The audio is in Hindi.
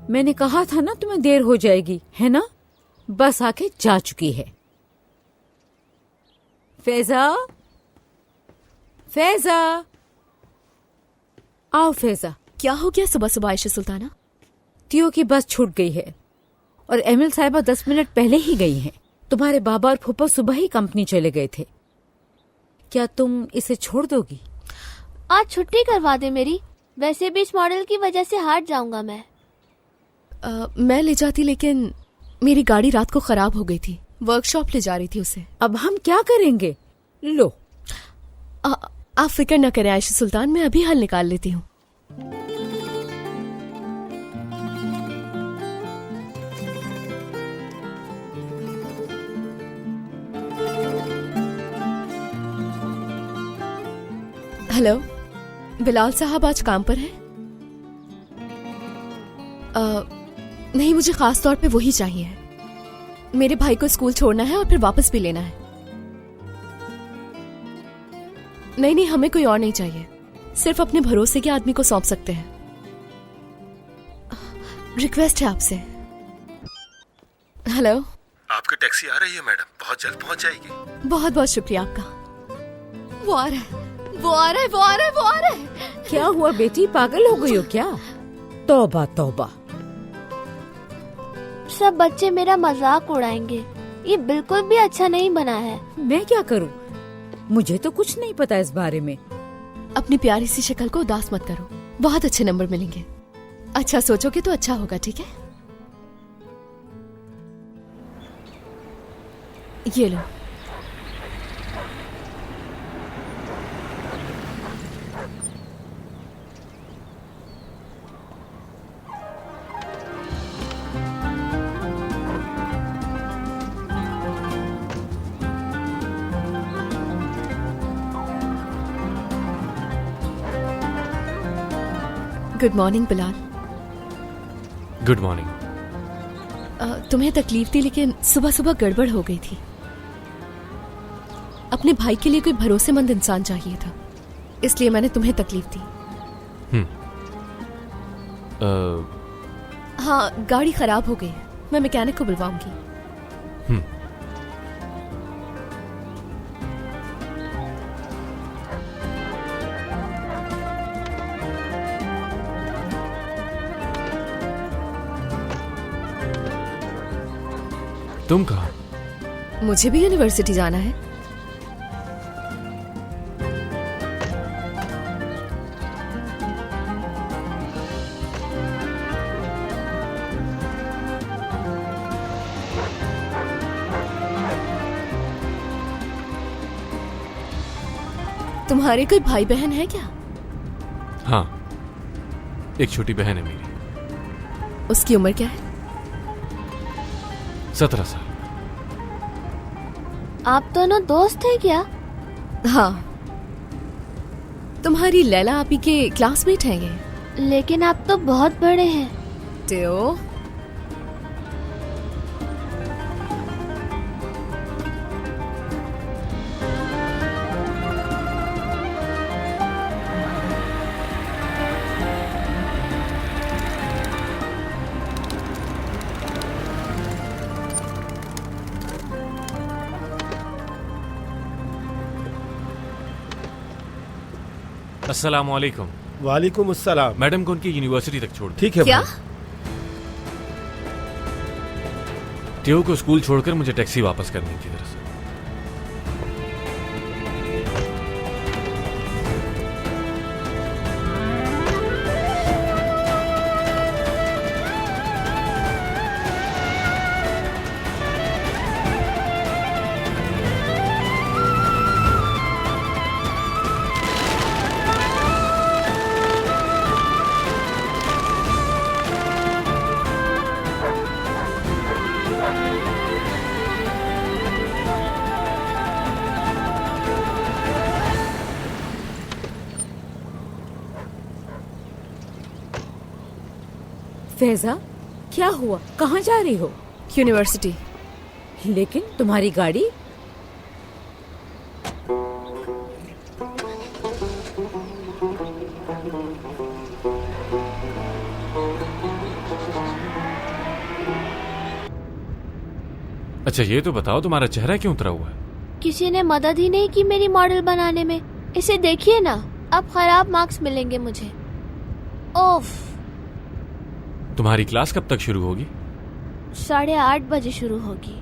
मैंने कहा था ना तुम्हें देर हो जाएगी, है ना? बस आके जा चुकी है। फैजा, फैजा, आओ फैजा। क्या हो गया सुबह सुबह आयशा सुल्ताना? तियो की बस छूट गई है और एमिल साहिबा 10 मिनट पहले ही गई हैं। तुम्हारे बाबा और फूफा सुबह ही कंपनी चले गए थे। क्या तुम इसे छोड़ दोगी? आज छुट्टी करवा दे मेरी। वैसे भी इस मॉडल की वजह से हार जाऊंगा मैं। मैं ले जाती, लेकिन मेरी गाड़ी रात को खराब हो गई थी। वर्कशॉप ले जा रही थी उसे। अब हम क्या करेंगे? लो, आप फिक्र न करें आयशा सुल्तान, मैं अभी हल निकाल लेती हूँ। हेलो, बिलाल साहब आज काम पर हैं? नहीं, मुझे खास तौर पे वही चाहिए। मेरे भाई को स्कूल छोड़ना है और फिर वापस भी लेना है। नहीं, हमें कोई और नहीं चाहिए। सिर्फ अपने भरोसे के आदमी को सौंप सकते हैं। रिक्वेस्ट है आपसे। हेलो, आपकी टैक्सी आ रही है मैडम, बहुत जल्द पहुंच जाएगी। बहुत बहुत शुक्रिया आपका। वो आ रहा है, वो आ रहा है, वो आ रहा है, वो आ रहा है। क्या हुआ बेटी, पागल हो गई हो क्या? तौबा तौबा। सब बच्चे मेरा मजाक उड़ाएंगे। ये बिल्कुल भी अच्छा नहीं बना है। मैं क्या करूं? मुझे तो कुछ नहीं पता इस बारे में। अपनी प्यारी सी शक्ल को उदास मत करो, बहुत अच्छे नंबर मिलेंगे। अच्छा सोचोगे तो अच्छा होगा, ठीक है? ये लो। Good morning Bilal. Good morning. तुम्हें तकलीफ थी, लेकिन सुबह सुबह गड़बड़ हो गई थी। अपने भाई के लिए कोई भरोसेमंद इंसान चाहिए था, इसलिए मैंने तुम्हें तकलीफ दी। हाँ, गाड़ी खराब हो गई है, मैं मैकेनिक को बुलवाऊंगी। तुम कहाँ? मुझे भी यूनिवर्सिटी जाना है। तुम्हारे कोई भाई बहन है क्या? हाँ, एक छोटी बहन है मेरी। उसकी उम्र क्या है? 17 साल। आप दोनों दोस्त हैं क्या? हाँ, तुम्हारी लैला आपी के क्लासमेट हैं ये। लेकिन आप तो बहुत बड़े हैं। तो अस्सलामु अलैकुम। वालेकुम अस्सलाम। मैडम को उनकी यूनिवर्सिटी तक छोड़। ठीक है क्या? टियो को स्कूल छोड़कर मुझे टैक्सी वापस करनी थी दरअसल। फैजा, क्या हुआ? कहाँ जा रही हो? यूनिवर्सिटी। लेकिन तुम्हारी गाड़ी? अच्छा ये तो बताओ तुम्हारा चेहरा क्यों उतरा हुआ है? किसी ने मदद ही नहीं की मेरी मॉडल बनाने में। इसे देखिए ना, अब खराब मार्क्स मिलेंगे मुझे। ओफ। तुम्हारी क्लास कब तक शुरू होगी? 8:30 बजे शुरू होगी।